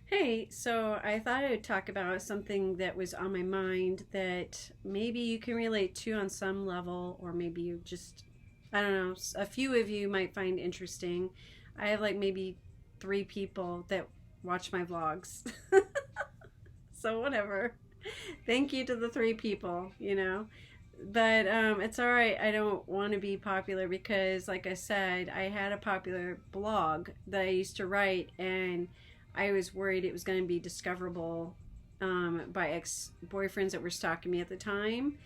Hey, so I thought I would talk about something that was on my mind that maybe you can relate to on some level, or maybe you just, I don't know, a few of you might find interesting. I have like maybe three people that watch my vlogs. So, whatever. Thank you to the three people. But it's all right. I don't want to be popular because, like I said, I had a popular blog that I used to write, and I was worried it was going to be discoverable by ex boyfriends that were stalking me at the time.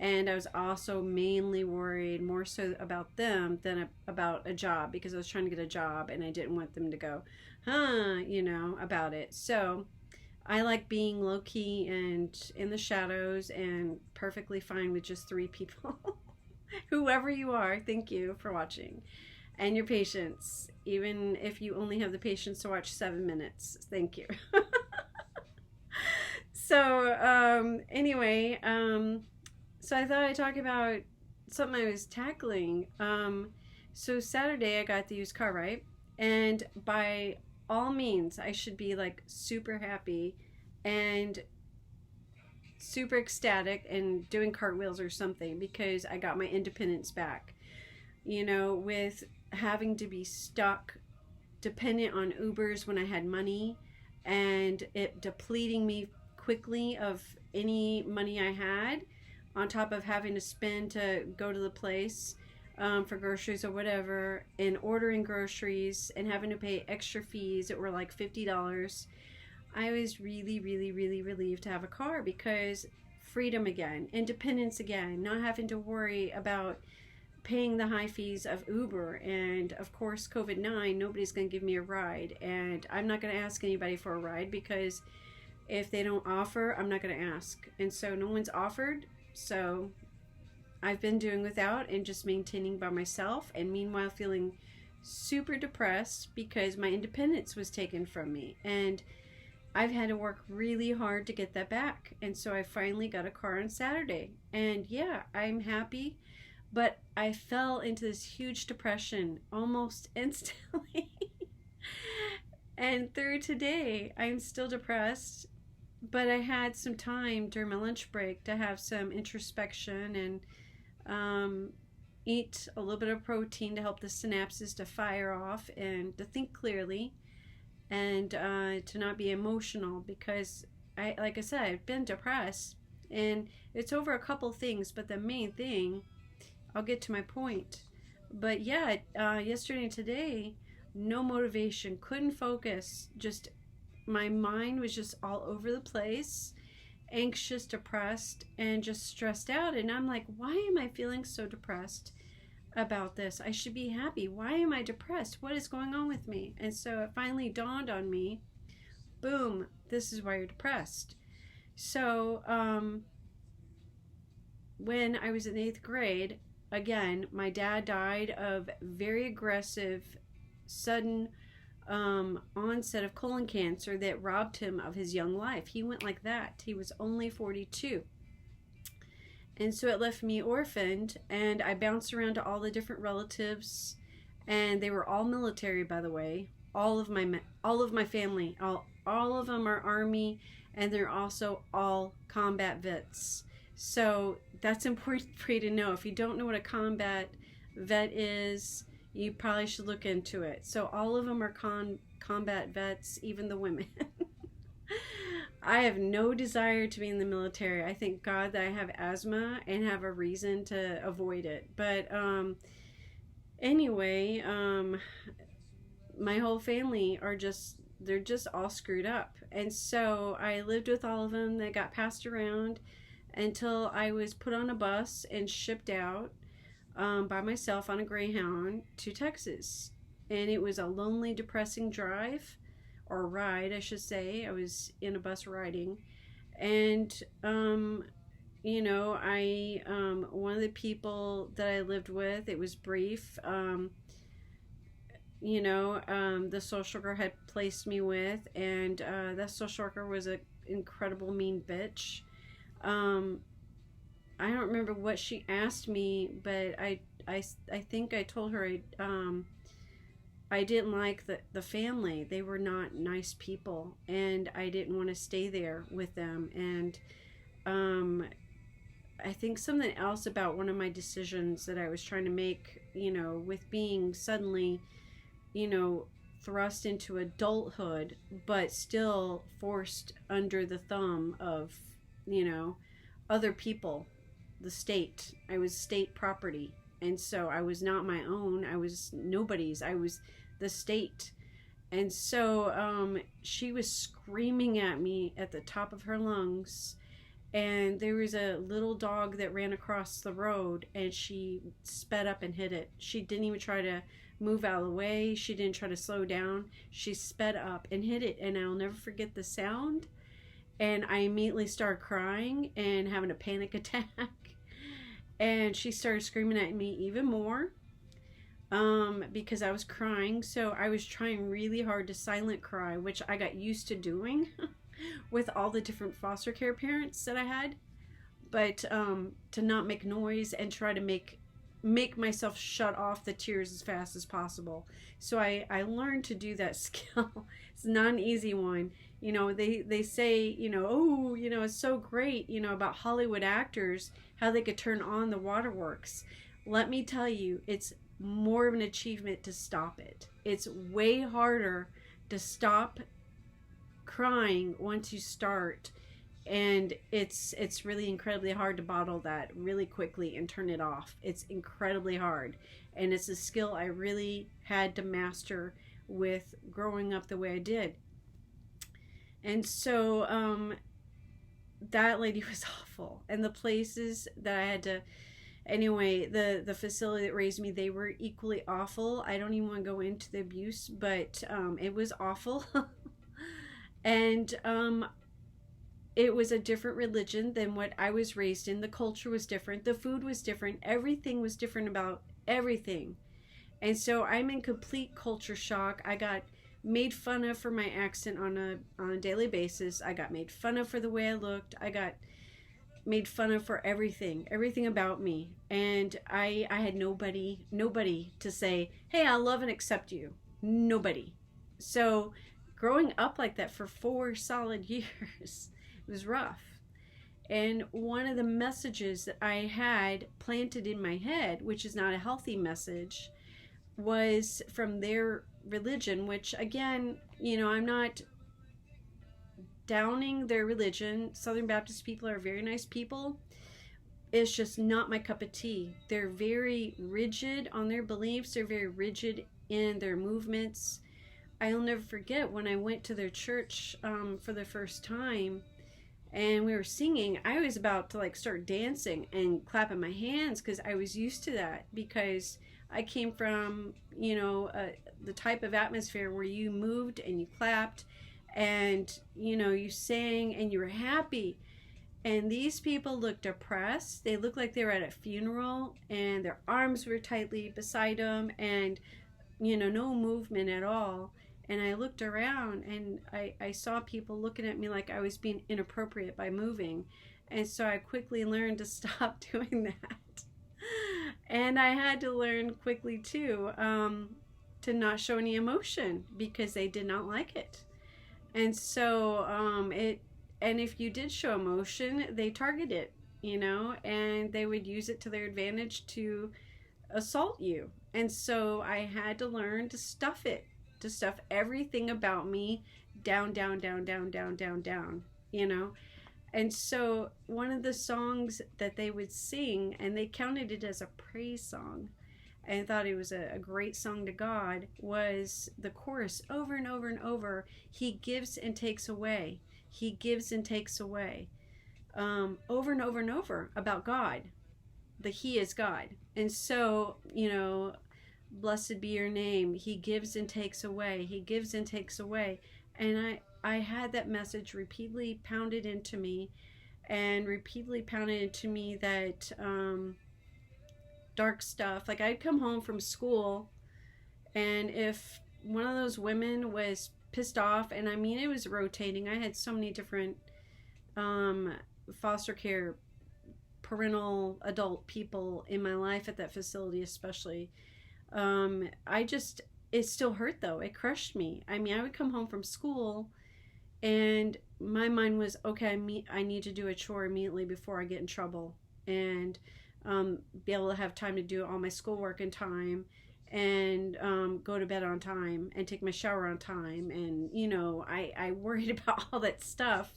And I was also mainly worried more so about them than about a job because I was trying to get a job and I didn't want them to go, about it. So I like being low key and in the shadows and perfectly fine with just three people. Whoever you are, thank you for watching and your patience, even if you only have the patience to watch 7 minutes. Thank you. So I thought I'd talk about something I was tackling. So Saturday I got the used car, right? And by all means, I should be like super happy and super ecstatic and doing cartwheels or something because I got my independence back. With having to be stuck dependent on Ubers when I had money and it depleting me quickly of any money I had, on top of having to spend to go to the place for groceries or whatever, and ordering groceries and having to pay extra fees that were like $50. I was really, really, really relieved to have a car because freedom again, independence again, not having to worry about paying the high fees of Uber. And of course, COVID-19, nobody's going to give me a ride. And I'm not going to ask anybody for a ride because if they don't offer, I'm not going to ask. And so no one's offered. So I've been doing without and just maintaining by myself. And meanwhile, feeling super depressed because my independence was taken from me. And I've had to work really hard to get that back. And so I finally got a car on Saturday. And yeah, I'm happy. But I fell into this huge depression almost instantly. And through today, I'm still depressed. But I had some time during my lunch break to have some introspection and eat a little bit of protein to help the synapses to fire off and to think clearly and to not be emotional because like I said, I've been depressed and it's over a couple things, but the main thing, I'll get to my point. But yeah, yesterday and today, no motivation, couldn't focus, just my mind was just all over the place, anxious, depressed, and just stressed out. And I'm like, why am I feeling so depressed about this? I should be happy. Why am I depressed? What is going on with me? And so it finally dawned on me, boom, this is why you're depressed. So when I was in 8th grade, again, my dad died of very aggressive, sudden onset of colon cancer that robbed him of his young life. He went like that. He was only 42. And so it left me orphaned, and I bounced around to all the different relatives, and they were all military, by the way. All of my family, all of them are Army, and they're also all combat vets. So that's important for you to know. If you don't know what a combat vet is, you probably should look into it. So all of them are combat vets, even the women. I have no desire to be in the military. I thank God that I have asthma and have a reason to avoid it. But anyway, my whole family they're just all screwed up. And so I lived with all of them that got passed around until I was put on a bus and shipped out by myself on a Greyhound to Texas. And it was a lonely, depressing drive, or ride, I should say. I was in a bus riding. And, one of the people that I lived with, it was brief, the social worker had placed me with, and that social worker was an incredible mean bitch. I don't remember what she asked me, but I think I told her I didn't like the family. They were not nice people, and I didn't want to stay there with them. And um, I think something else about one of my decisions that I was trying to make, with being suddenly, you know, thrust into adulthood, but still forced under the thumb of, you know, other people, the state. I was state property. And so I was not my own. I was nobody's. I was the state. And so she was screaming at me at the top of her lungs. And there was a little dog that ran across the road, and she sped up and hit it. She didn't even try to move out of the way. She didn't try to slow down. She sped up and hit it, and I'll never forget the sound. And I immediately started crying and having a panic attack. And she started screaming at me even more because I was crying. So I was trying really hard to silent cry, which I got used to doing with all the different foster care parents that I had. But to not make noise and try to make myself shut off the tears as fast as possible. So I learned to do that skill. It's not an easy one. They say, oh, it's so great, about Hollywood actors, how they could turn on the waterworks. Let me tell you, it's more of an achievement to stop it. It's way harder to stop crying once you start, and it's really incredibly hard to bottle that really quickly and turn it off. It's incredibly hard, and it's a skill I really had to master with growing up the way I did. And so that lady was awful, and the places that I had to, anyway, the facility that raised me, they were equally awful. I don't even want to go into the abuse, but it was awful. And it was a different religion than what I was raised in. The culture was different. The food was different. Everything was different about everything. And so I'm in complete culture shock. I got made fun of for my accent on a daily basis. I got made fun of for the way I looked. I got made fun of for everything about me. And I had nobody to say, hey, I love and accept you. Nobody. So growing up like that for 4 solid years, it was rough. And one of the messages that I had planted in my head, which is not a healthy message, was from their religion, which again, I'm not downing their religion. Southern Baptist people are very nice people. It's just not my cup of tea. They're very rigid on their beliefs. They're very rigid in their movements. I'll never forget when I went to their church for the first time, and we were singing. I was about to start dancing and clapping my hands because I was used to that, because I came from the type of atmosphere where you moved and you clapped and you sang and you were happy. And these people looked depressed. They looked like they were at a funeral, and their arms were tightly beside them, and no movement at all. And I looked around, and I saw people looking at me like I was being inappropriate by moving. And so I quickly learned to stop doing that. And I had to learn quickly too to not show any emotion, because they did not like it. And so and if you did show emotion, they targeted it, and they would use it to their advantage to assault you. And so I had to learn to stuff it, to stuff everything about me down, down, down, down, down, down, down, And so one of the songs that they would sing, and they counted it as a praise song and thought it was a great song to God, was the chorus over and over and over. He gives and takes away. He gives and takes away. Over and over and over about God. That He is God. And so, blessed be your name. He gives and takes away. He gives and takes away. And I had that message repeatedly pounded into me, and repeatedly pounded into me that dark stuff. Like, I'd come home from school, and if one of those women was pissed off, and I mean, it was rotating. I had so many different foster care, parental, adult people in my life at that facility, especially. I just it still hurt though. It crushed me. I mean, I would come home from school and my mind was, okay, I need to do a chore immediately before I get in trouble, and be able to have time to do all my schoolwork in time, and go to bed on time and take my shower on time. And, I worried about all that stuff.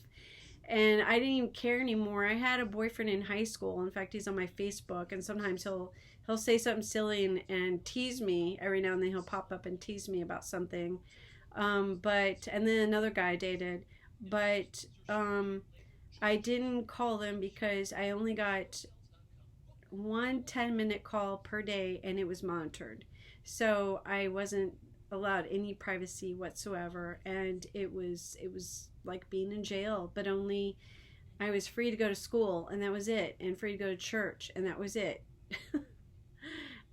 And I didn't even care anymore. I had a boyfriend in high school. In fact, he's on my Facebook, and sometimes he'll say something silly and tease me. Every now and then he'll pop up and tease me about something. And then another guy I dated, but I didn't call them because I only got one 10-minute call per day, and it was monitored. So I wasn't allowed any privacy whatsoever, and it was like being in jail, but only I was free to go to school, and that was it, and free to go to church, and that was it.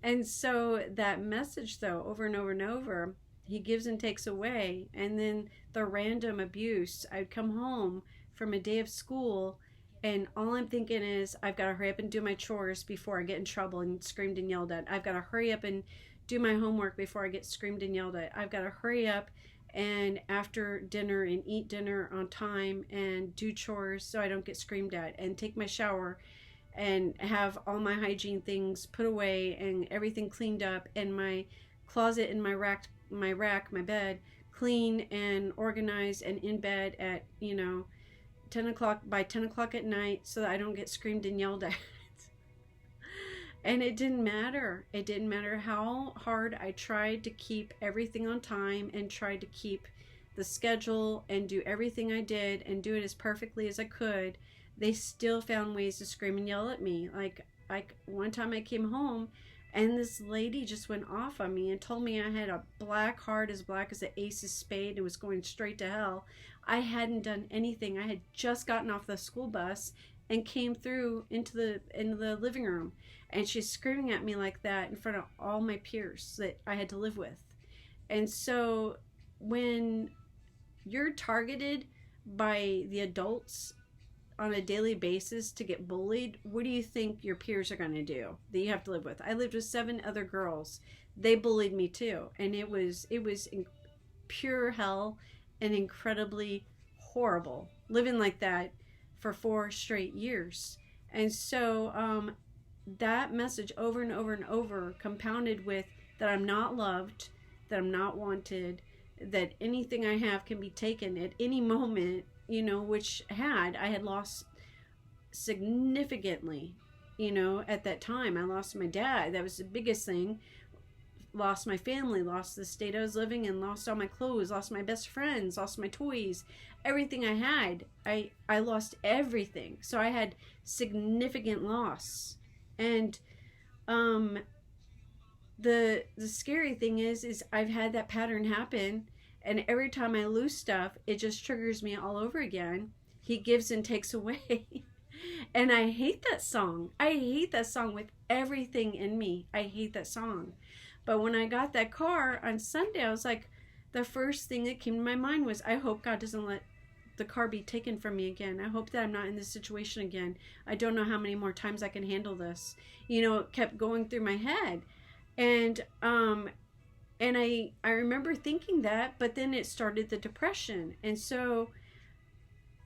And so that message, though, over and over and over, he gives and takes away. And then the random abuse. I'd come home from a day of school, and all I'm thinking is, I've got to hurry up and do my chores before I get in trouble and screamed and yelled at. I've got to hurry up and do my homework before I get screamed and yelled at. I've got to hurry up and after dinner and eat dinner on time and do chores so I don't get screamed at, and take my shower and have all my hygiene things put away and everything cleaned up, and my closet and my bed clean and organized and in bed at 10 o'clock by 10 o'clock at night, so that I don't get screamed and yelled at. And it didn't matter. It didn't matter how hard I tried to keep everything on time and tried to keep the schedule and do everything I did and do it as perfectly as I could. They still found ways to scream and yell at me. Like one time I came home and this lady just went off on me and told me I had a black heart as black as the ace of spade and was going straight to hell. I hadn't done anything. I had just gotten off the school bus and came through into the living room, and she's screaming at me like that in front of all my peers that I had to live with. And so when you're targeted by the adults on a daily basis to get bullied, what do you think your peers are going to do that you have to live with? I lived with 7 other girls. They bullied me too, and it was pure hell and incredibly horrible living like that for 4 straight years. And so that message over and over and over, compounded with that I'm not loved, that I'm not wanted, that anything I have can be taken at any moment, which I had lost significantly, at that time. I lost my dad. That was the biggest thing. Lost my family, lost the state I was living in, lost all my clothes, lost my best friends, lost my toys, everything I had. I lost everything. So I had significant loss. And the scary thing is I've had that pattern happen, and every time I lose stuff, it just triggers me all over again. He gives and takes away. And I hate that song. I hate that song with everything in me. I hate that song. But when I got that car on Sunday, I was like, the first thing that came to my mind was, I hope God doesn't let the car be taken from me again. I hope that I'm not in this situation again. I don't know how many more times I can handle this. It kept going through my head. And I remember thinking that, but then it started the depression. And so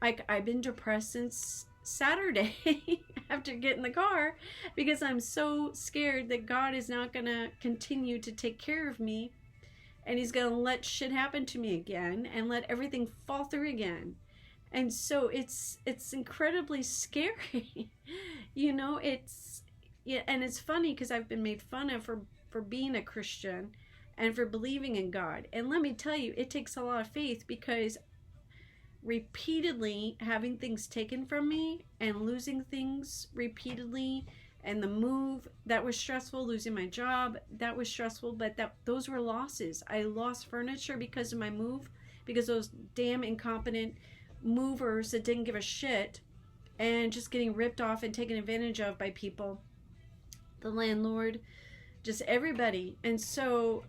I've been depressed since Saturday after getting the car, because I'm so scared that God is not going to continue to take care of me, and he's going to let shit happen to me again and let everything fall through again. And so it's incredibly scary. And it's funny because I've been made fun of for being a Christian and for believing in God. And let me tell you, it takes a lot of faith, because repeatedly having things taken from me and losing things repeatedly, and the move, that was stressful. Losing my job, that was stressful, but those were losses. I lost furniture because of my move, because those damn incompetent movers that didn't give a shit, and just getting ripped off and taken advantage of by people, the landlord, just everybody. And so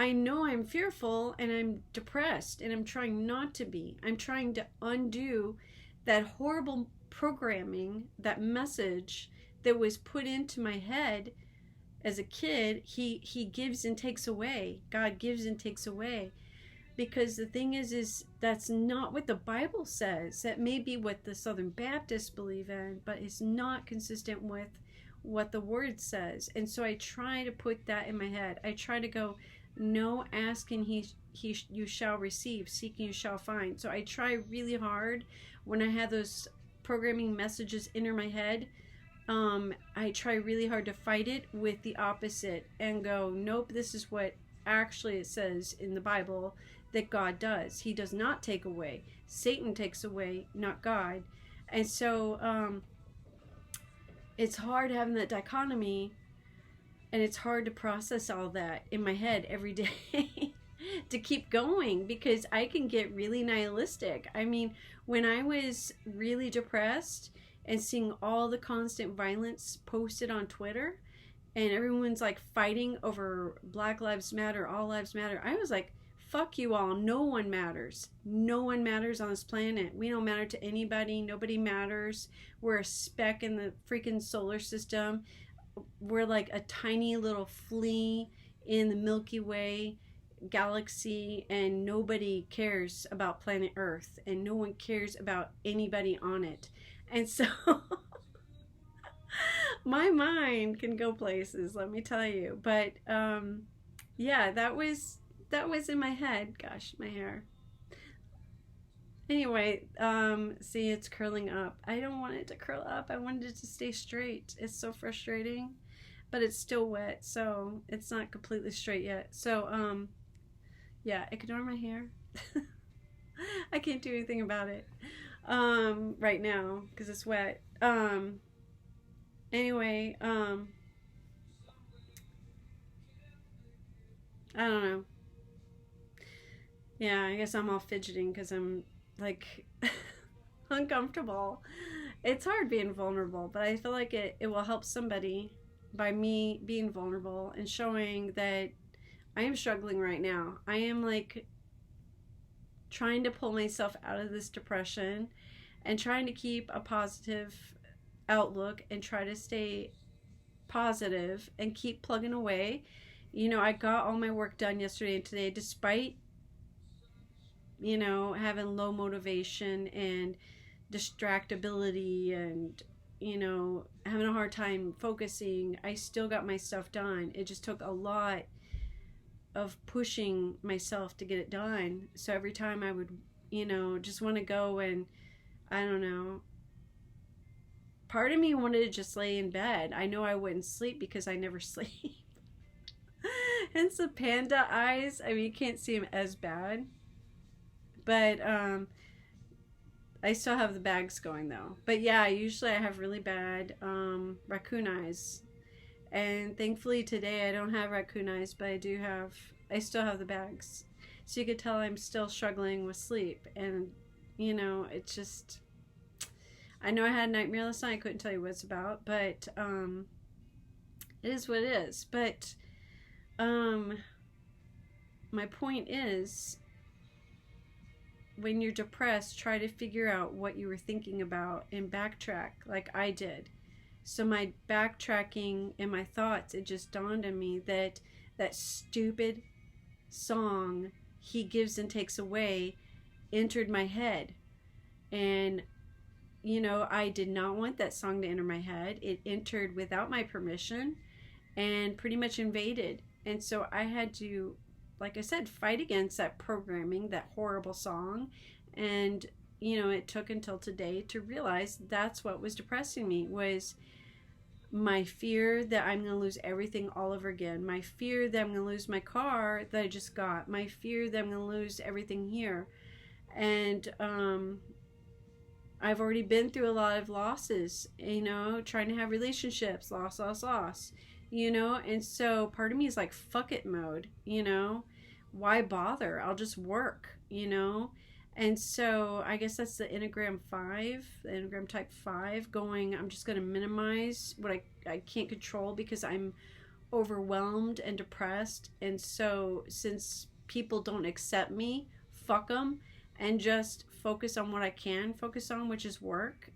I know I'm fearful and I'm depressed, and I'm trying not to be. I'm trying to undo that horrible programming, that message that was put into my head as a kid, he gives and takes away. God gives and takes away. Because the thing is that's not what the Bible says. That may be what the Southern Baptists believe in, but it's not consistent with what the Word says. And so I try to put that in my head. I try to go, no, ask and you shall receive, seek and you shall find. So I try really hard when I have those programming messages enter my head. I try really hard to fight it with the opposite and go, nope, this is what actually it says in the Bible that God does. He does not take away. Satan takes away, not God. And so it's hard having that dichotomy, and it's hard to process all that in my head every day to keep going, because I can get really nihilistic. I mean, when I was really depressed and seeing all the constant violence posted on Twitter and everyone's like fighting over Black Lives Matter, all lives matter, I was like, fuck you all. No one matters. No one matters on this planet. We don't matter to anybody. Nobody matters. We're a speck in the freaking solar system. We're like a tiny little flea in the Milky Way galaxy, and nobody cares about planet Earth, and no one cares about anybody on it. And so my mind can go places, let me tell you. But yeah, that was in my head. Gosh, my hair. Anyway, see, it's curling up. I don't want it to curl up. I wanted it to stay straight. It's so frustrating, but it's still wet, so it's not completely straight yet. So, yeah, ignore my hair. I can't do anything about it right now because it's wet. Anyway, I don't know. Yeah, I guess I'm all fidgeting because I'm like uncomfortable. It's hard being vulnerable, but I feel like it will help somebody by me being vulnerable and showing that I am struggling right now. I am like trying to pull myself out of this depression and trying to keep a positive outlook and try to stay positive and keep plugging away. You know, I got all my work done yesterday and today despite, you know, having low motivation and distractibility and, you know, having a hard time focusing. I still got my stuff done. It just took a lot of pushing myself to get it done. So every time I would, you know, just want to go and, I don't know, part of me wanted to just lay in bed. I know I wouldn't sleep because I never sleep. Hence the panda eyes. I mean, you can't see them as bad. But I still have the bags going though. But yeah, usually I have really bad raccoon eyes. And thankfully today I don't have raccoon eyes, but I still have the bags. So you could tell I'm still struggling with sleep. And, you know, it's just, I know I had a nightmare last night. I couldn't tell you what it's about, but it is what it is. But my point is, when you're depressed, try to figure out what you were thinking about and backtrack like I did. So my backtracking and my thoughts, it just dawned on me that that stupid song, He Gives and Takes Away, entered my head. And, you know, I did not want that song to enter my head. It entered without my permission and pretty much invaded. And so I had to, like I said, fight against that programming, that horrible song. And, you know, it took until today to realize that's what was depressing me, was my fear that I'm going to lose everything all over again. My fear that I'm going to lose my car that I just got. My fear that I'm going to lose everything here. And I've already been through a lot of losses, you know, trying to have relationships, loss, you know, and so part of me is like, fuck it mode, you know, why bother? I'll just work, you know. And so I guess that's the Enneagram 5, the Enneagram type 5, going, I'm just going to minimize what I can't control because I'm overwhelmed and depressed. And so since people don't accept me, fuck them, and just focus on what I can focus on, which is work.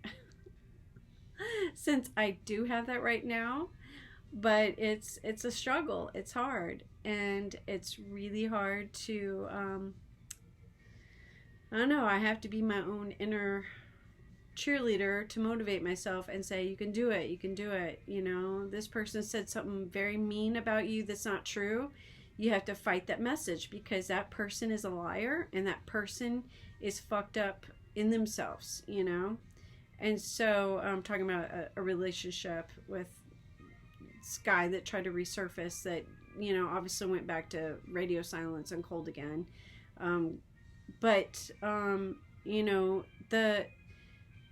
Since I do have that right now, But it's a struggle. It's hard, and it's really hard to I don't know. I have to be my own inner cheerleader to motivate myself and say, you can do it, you can do it. You know, this person said something very mean about you that's not true. You have to fight that message, because that person is a liar, and that person is fucked up in themselves, you know. And so I'm talking about a relationship with this guy that tried to resurface that, you know, obviously went back to radio silence and cold again. um, but you know,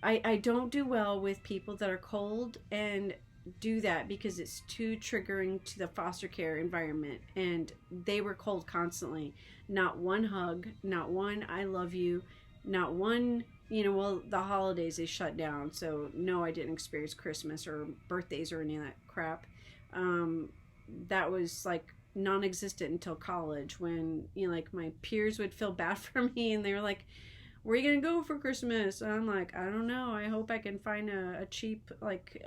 I don't do well with people that are cold and do that, because it's too triggering to the foster care environment. And they were cold constantly. Not one hug, not one I love you, not one, you know, well, the holidays they shut down. So no, I didn't experience Christmas or birthdays or any of that crap. That was like non-existent until college, when, you know, like my peers would feel bad for me, and they were like, where are you gonna go for Christmas? And I'm like, I don't know. I hope I can find a cheap like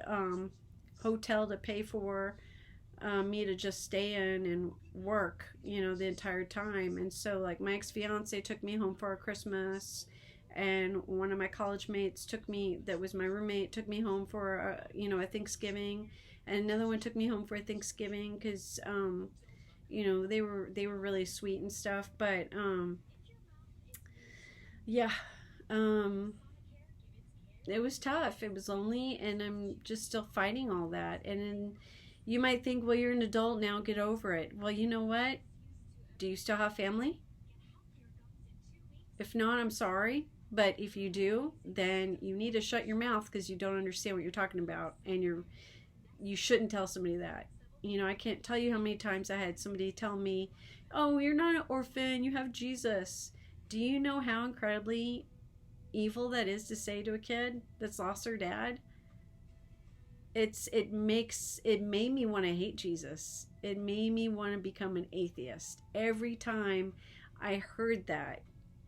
hotel to pay for me to just stay in and work, you know, the entire time. And so like my ex-fiance took me home for a Christmas, and one of my college mates took me, that was my roommate, took me home for you know, a Thanksgiving, and another one took me home for a Thanksgiving, because you know, they were really sweet and stuff. But yeah, um it was tough, it was lonely, and I'm just still fighting all that. And then you might think, well, you're an adult now, get over it. Well, you know what, do you still have family? If not, I'm sorry, but if you do, then you need to shut your mouth, because you don't understand what you're talking about, and you shouldn't tell somebody that. You know, I can't tell you how many times I had somebody tell me, oh, you're not an orphan, you have Jesus. Do you know how incredibly evil that is to say to a kid that's lost their dad? It made me want to hate Jesus. It made me want to become an atheist. Every time I heard that,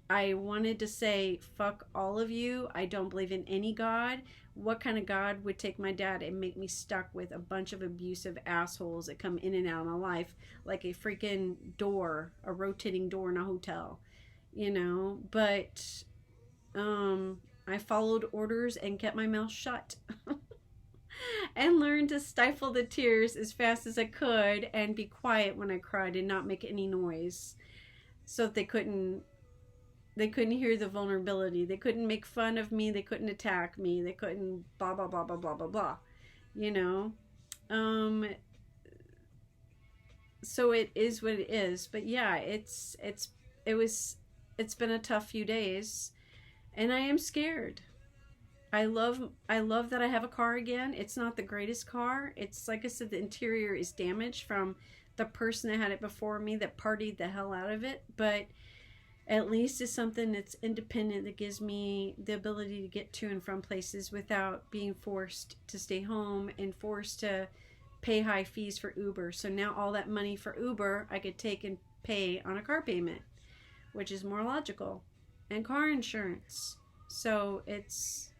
I wanted to say, fuck all of you. I don't believe in any God. What kind of God would take my dad and make me stuck with a bunch of abusive assholes that come in and out of my life like a freaking door, a rotating door in a hotel, you know? But I followed orders and kept my mouth shut. And learned to stifle the tears as fast as I could, and be quiet when I cried and not make any noise, so that they couldn't hear the vulnerability. They couldn't make fun of me. They couldn't attack me. They couldn't blah blah blah blah blah blah blah. You know, um, so it is what it is. But yeah, it was it's been a tough few days, and I am scared. I love that I have a car again. It's not the greatest car. It's like I said, the interior is damaged from the person that had it before me that partied the hell out of it. But at least it's something that's independent, that gives me the ability to get to and from places without being forced to stay home and forced to pay high fees for Uber. So now all that money for Uber I could take and pay on a car payment, which is more logical, and car insurance. So it's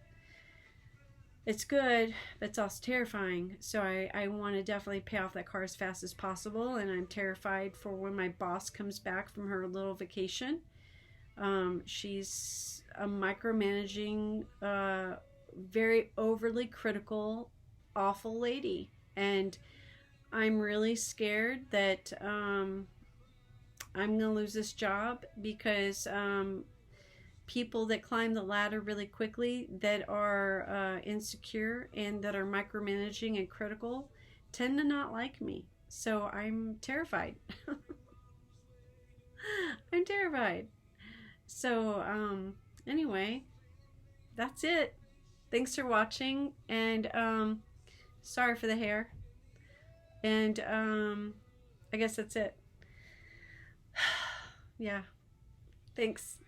good, but it's also terrifying. So I want to definitely pay off that car as fast as possible. And I'm terrified for when my boss comes back from her little vacation. She's a micromanaging, very overly critical, awful lady. And I'm really scared that I'm going to lose this job, because people that climb the ladder really quickly, that are insecure and that are micromanaging and critical, tend to not like me. So I'm terrified. I'm terrified. So anyway, that's it. Thanks for watching, and sorry for the hair. And I guess that's it. Yeah. Thanks.